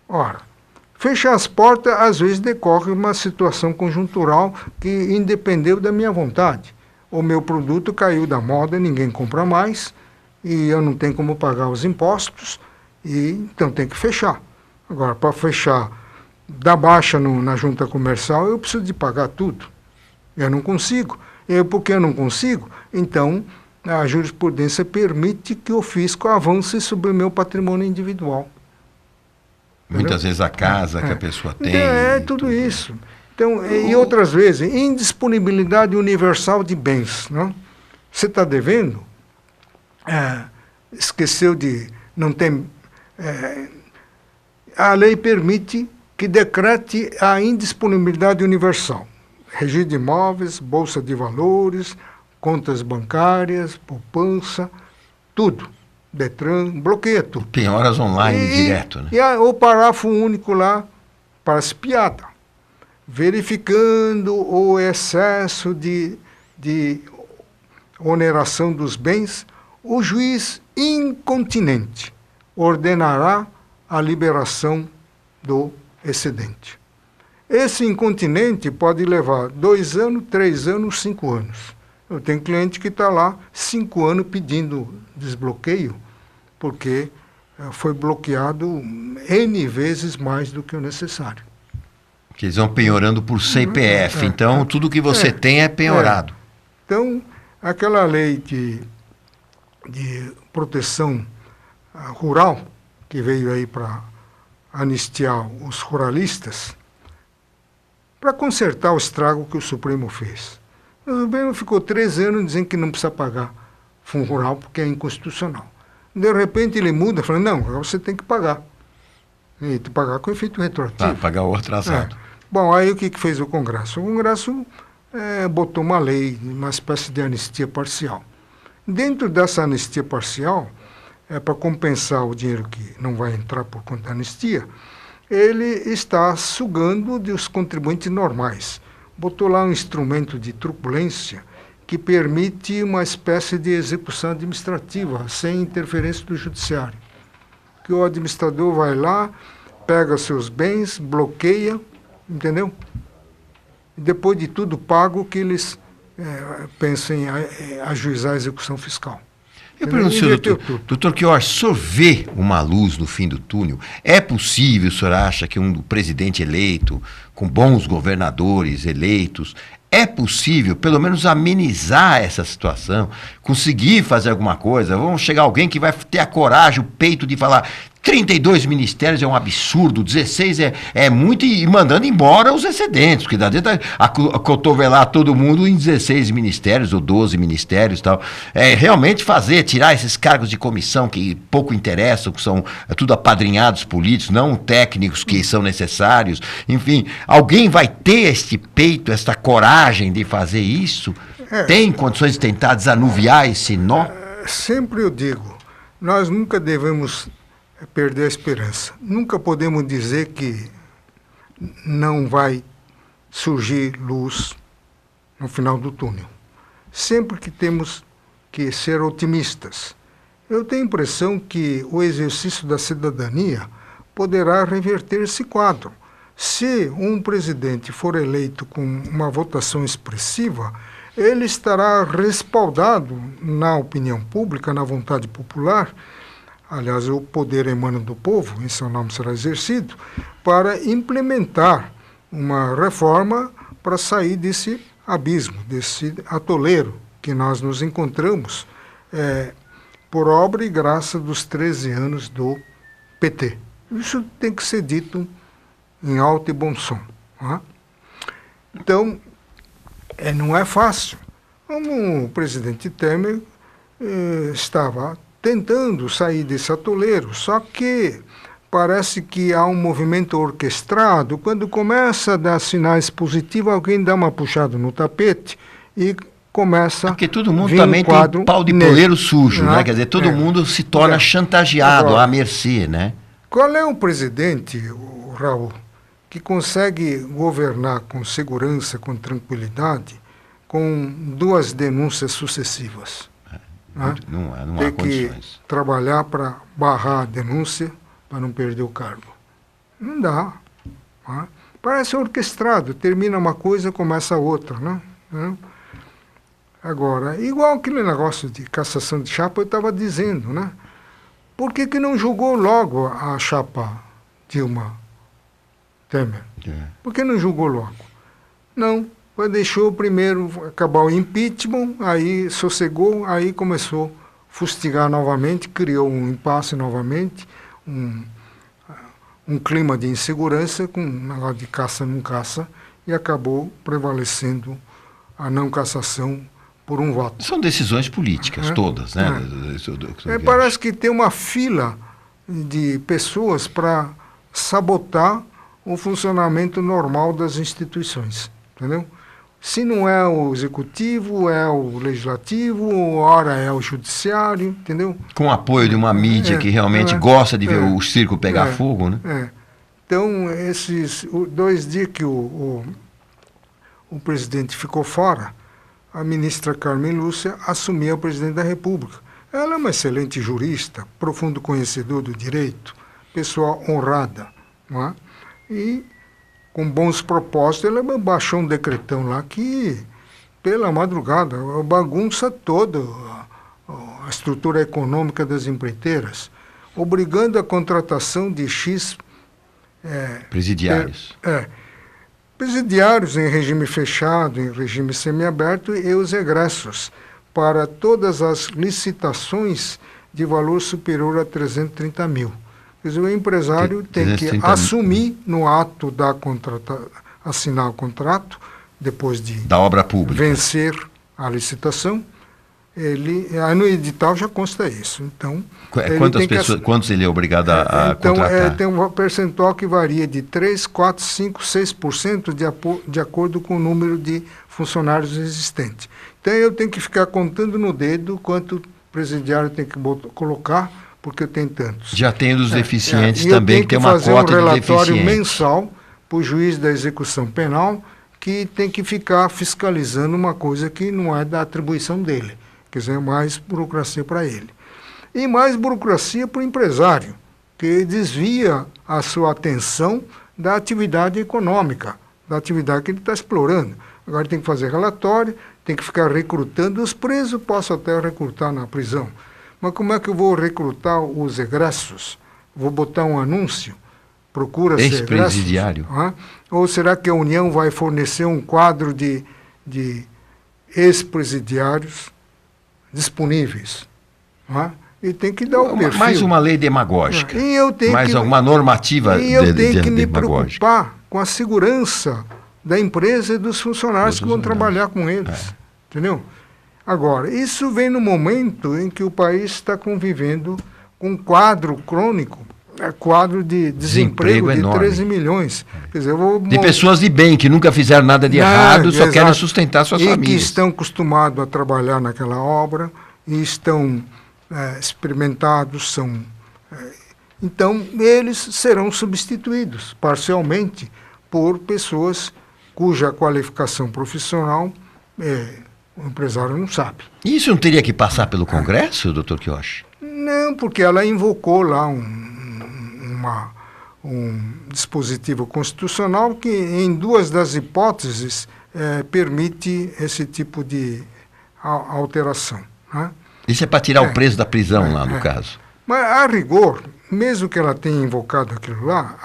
Speaker 3: Ora, fechar as portas às vezes decorre uma situação conjuntural que independeu da minha vontade. O meu produto caiu da moda, ninguém compra mais, e eu não tenho como pagar os impostos, e então tem que fechar. Agora, para fechar, dar baixa na junta comercial, eu preciso de pagar tudo. Eu não consigo. Porque eu não consigo, então a jurisprudência permite que o fisco avance sobre o meu patrimônio individual.
Speaker 1: Muitas vezes a casa que a pessoa tem.
Speaker 3: Tudo isso. Então, e outras vezes, indisponibilidade universal de bens. Não? Você está devendo, esqueceu de... não tem... a lei permite que decrete a indisponibilidade universal. Registro de imóveis, bolsa de valores, contas bancárias, poupança, tudo. Detran, bloqueia tudo.
Speaker 1: Penhoras online direto, né?
Speaker 3: E o parágrafo único lá, parece piada. Verificando o excesso de oneração dos bens, o juiz incontinente ordenará a liberação do excedente. Esse incontinente pode levar 2 anos, 3 anos, 5 anos. Eu tenho cliente que está lá 5 anos pedindo desbloqueio, porque foi bloqueado N vezes mais do que o necessário.
Speaker 1: Que eles vão penhorando por CPF, então tudo que você tem é penhorado.
Speaker 3: Então, aquela lei de proteção rural, que veio aí para anistiar os ruralistas, para consertar o estrago que o Supremo fez. O Supremo ficou 3 anos dizendo que não precisa pagar fundo rural porque é inconstitucional. De repente ele muda, falando, não, agora você tem que pagar. E pagar com efeito retroativo.
Speaker 1: Pagar o atrasado.
Speaker 3: Bom, aí o que fez o Congresso? O Congresso botou uma lei, uma espécie de anistia parcial. Dentro dessa anistia parcial, para compensar o dinheiro que não vai entrar por conta da anistia, ele está sugando dos contribuintes normais. Botou lá um instrumento de truculência que permite uma espécie de execução administrativa, sem interferência do judiciário. Que o administrador vai lá, pega seus bens, bloqueia, entendeu? E depois de tudo pago, que eles pensam em ajuizar a execução fiscal.
Speaker 1: Eu pergunto, senhor doutor Chior, o senhor vê uma luz no fim do túnel? É possível, o senhor acha que um presidente eleito, com bons governadores eleitos, é possível, pelo menos, amenizar essa situação, conseguir fazer alguma coisa? Vamos chegar alguém que vai ter a coragem, o peito de falar 32 ministérios é um absurdo, 16 é muito, e mandando embora os excedentes, porque dá dentro a cotovelar todo mundo em 16 ministérios ou 12 ministérios e tal. Realmente tirar esses cargos de comissão que pouco interessam, que são tudo apadrinhados políticos, não técnicos que são necessários. Enfim, alguém vai ter este peito, esta coragem de fazer isso? Tem condições de tentar desanuviar esse nó?
Speaker 3: Sempre eu digo, nós nunca devemos perder a esperança. Nunca podemos dizer que não vai surgir luz no final do túnel. Sempre que temos que ser otimistas. Eu tenho a impressão que o exercício da cidadania poderá reverter esse quadro. Se um presidente for eleito com uma votação expressiva, ele estará respaldado na opinião pública, na vontade popular. Aliás, o poder emana do povo, em seu nome será exercido, para implementar uma reforma para sair desse abismo, desse atoleiro que nós nos encontramos por obra e graça dos 13 anos do PT. Isso tem que ser dito em alto e bom som. Não é? Então, não é fácil. Como o presidente Temer estava tentando sair desse atoleiro, só que parece que há um movimento orquestrado. Quando começa a dar sinais positivos, alguém dá uma puxada no tapete e começa
Speaker 1: Porque todo mundo
Speaker 3: vir
Speaker 1: também
Speaker 3: quadro
Speaker 1: tem pau de
Speaker 3: negro,
Speaker 1: poleiro sujo,
Speaker 3: né?
Speaker 1: né? Quer dizer, todo
Speaker 3: É.
Speaker 1: mundo se torna
Speaker 3: É.
Speaker 1: chantageado,
Speaker 3: Agora,
Speaker 1: à mercê, né?
Speaker 3: Qual é o presidente, o Raul, que consegue governar com segurança, com tranquilidade, com 2 denúncias sucessivas? Né?
Speaker 1: Não há
Speaker 3: Tem que
Speaker 1: condições.
Speaker 3: trabalhar para barrar a denúncia, para não perder o cargo. Não dá. Né? Parece orquestrado, termina uma coisa, começa outra. Né? Agora, igual aquele negócio de cassação de chapa, eu estava dizendo, né? Por que não julgou logo a chapa Dilma Temer? Por que não julgou logo? Não, deixou primeiro acabar o impeachment, aí sossegou, aí começou a fustigar novamente, criou um impasse novamente, um clima de insegurança, com um negócio de caça não caça, e acabou prevalecendo a não cassação por um voto.
Speaker 1: São decisões políticas, todas, né?
Speaker 3: Parece que tem uma fila de pessoas para sabotar o funcionamento normal das instituições, entendeu? Se não é o executivo, é o legislativo, ora é o judiciário, entendeu?
Speaker 1: Com o apoio de uma mídia que realmente gosta de ver o circo pegar fogo, né?
Speaker 3: Então, esses 2 dias que o presidente ficou fora, a ministra Carmen Lúcia assumiu a presidente da República. Ela é uma excelente jurista, profundo conhecedor do direito, pessoa honrada, não é? E com bons propósitos, ela baixou um decretão lá que, pela madrugada, bagunça toda a estrutura econômica das empreiteiras, obrigando a contratação de X
Speaker 1: presidiários.
Speaker 3: Presidiários em regime fechado, em regime semiaberto e os egressos para todas as licitações de valor superior a 330 mil. Quer dizer, o empresário tem que assumir no ato da assinar o contrato, depois de
Speaker 1: da obra pública,
Speaker 3: vencer a licitação, aí no edital já consta isso. Então,
Speaker 1: quantos ele é obrigado a contratar?
Speaker 3: Tem um percentual que varia de 3, 4, 5, 6% de acordo com o número de funcionários existentes. Então, eu tenho que ficar contando no dedo quanto presidiário tem que colocar, porque eu tenho tantos.
Speaker 1: Já tem dos deficientes também, que tem uma cota de
Speaker 3: deficientes. Eu tenho que fazer um relatório
Speaker 1: deficiente
Speaker 3: mensal para o juiz da execução penal, que tem que ficar fiscalizando uma coisa que não é da atribuição dele. Quer dizer, mais burocracia para ele. E mais burocracia para o empresário, que desvia a sua atenção da atividade econômica, da atividade que ele está explorando. Agora tem que fazer relatório, tem que ficar recrutando os presos, posso até recrutar na prisão. Mas como é que eu vou recrutar os egressos? Vou botar um anúncio? Procura-se egressos?
Speaker 1: Ex-presidiário.
Speaker 3: Ou será que a União vai fornecer um quadro de ex-presidiários disponíveis? E tem que dar o perfil.
Speaker 1: Mais uma lei demagógica.
Speaker 3: E eu tenho
Speaker 1: mais alguma normativa
Speaker 3: demagógica. E eu tenho que me
Speaker 1: demagógica.
Speaker 3: preocupar com a segurança da empresa e dos funcionários que vão trabalhar com eles. Entendeu? Agora, isso vem no momento em que o país está convivendo com um quadro crônico, quadro de desemprego de
Speaker 1: enorme.
Speaker 3: 13 milhões. Quer dizer,
Speaker 1: de pessoas de bem, que nunca fizeram nada de errado, só querem sustentar suas famílias.
Speaker 3: E que estão acostumados a trabalhar naquela obra, e estão experimentados, então, eles serão substituídos parcialmente por pessoas cuja qualificação profissional o empresário não sabe.
Speaker 1: Isso não teria que passar pelo Congresso, doutor Kiyoshi?
Speaker 3: Não, porque ela invocou lá um dispositivo constitucional que, em 2 das hipóteses, permite esse tipo de alteração. Né?
Speaker 1: Isso é para tirar o preso da prisão lá, no caso.
Speaker 3: Mas, a rigor, mesmo que ela tenha invocado aquilo lá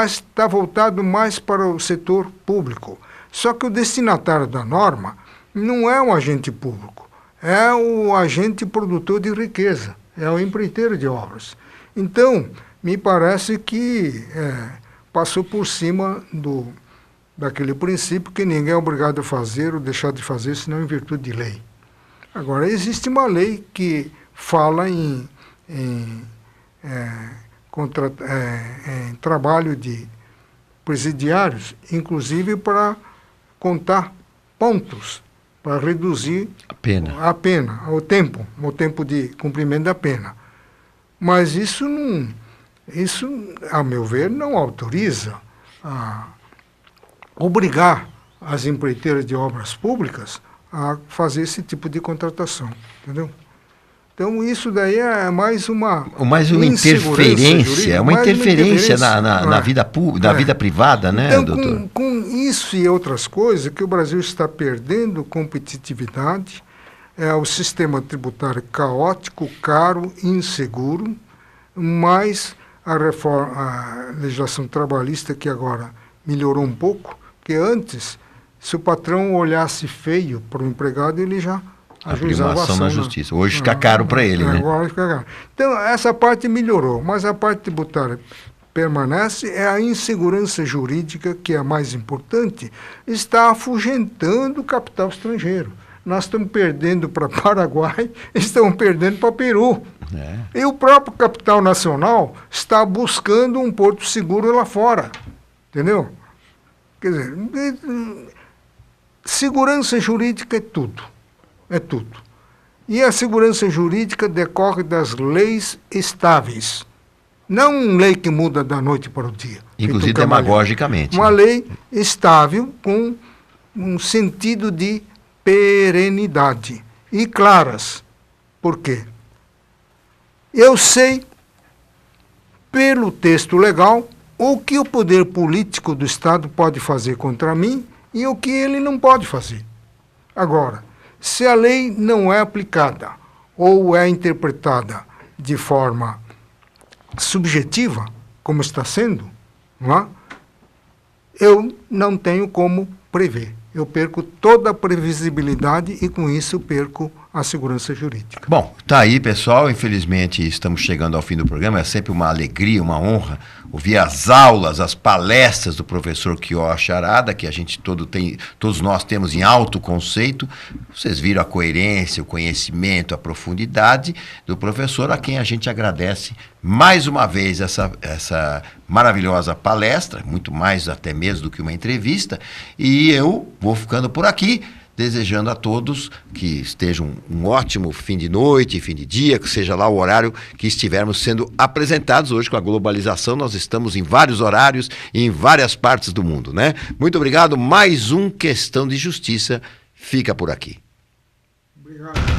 Speaker 3: está voltado mais para o setor público. Só que o destinatário da norma não é um agente público, é o agente produtor de riqueza, é o empreiteiro de obras. Então, me parece que passou por cima daquele princípio que ninguém é obrigado a fazer ou deixar de fazer, senão em virtude de lei. Agora, existe uma lei que fala em trabalho de presidiários, inclusive para contar pontos para reduzir a pena, o tempo de cumprimento da pena. Mas isso, a meu ver, não autoriza a obrigar as empreiteiras de obras públicas a fazer esse tipo de contratação, entendeu? Então, isso daí é mais uma
Speaker 1: interferência, na vida na vida privada, né,
Speaker 3: então,
Speaker 1: doutor?
Speaker 3: Com isso e outras coisas, que o Brasil está perdendo competitividade, o sistema tributário caótico, caro, inseguro, mais a legislação trabalhista, que agora melhorou um pouco, porque antes, se o patrão olhasse feio para o empregado, ele já ajuizava a ação
Speaker 1: na justiça. Hoje fica caro para ele, né?
Speaker 3: Agora fica caro. Então, essa parte melhorou, mas a parte tributária permanece, é a insegurança jurídica, que é a mais importante, está afugentando o capital estrangeiro. Nós estamos perdendo para Paraguai, estamos perdendo para Peru. E o próprio capital nacional está buscando um porto seguro lá fora. Entendeu? Quer dizer, segurança jurídica é tudo. É tudo. E a segurança jurídica decorre das leis estáveis. Não uma lei que muda da noite para o dia.
Speaker 1: Inclusive demagogicamente.
Speaker 3: Uma lei estável com um sentido de perenidade. E claras. Por quê? Eu sei, pelo texto legal, o que o poder político do Estado pode fazer contra mim e o que ele não pode fazer. Agora, se a lei não é aplicada ou é interpretada de forma subjetiva, como está sendo, não é? Eu não tenho como prever. Eu perco toda a previsibilidade e, com isso, perco a segurança jurídica.
Speaker 1: Bom, tá aí, pessoal. Infelizmente, estamos chegando ao fim do programa. É sempre uma alegria, uma honra ouvir as aulas, as palestras do professor Quioche Arada, que a gente todos nós temos em alto conceito. Vocês viram a coerência, o conhecimento, a profundidade do professor, a quem a gente agradece mais uma vez essa maravilhosa palestra, muito mais até mesmo do que uma entrevista. E eu vou ficando por aqui, desejando a todos que estejam um ótimo fim de noite, fim de dia, que seja lá o horário que estivermos sendo apresentados. Hoje, com a globalização, nós estamos em vários horários e em várias partes do mundo, né? Muito obrigado. Mais um Questão de Justiça fica por aqui.
Speaker 3: Obrigado.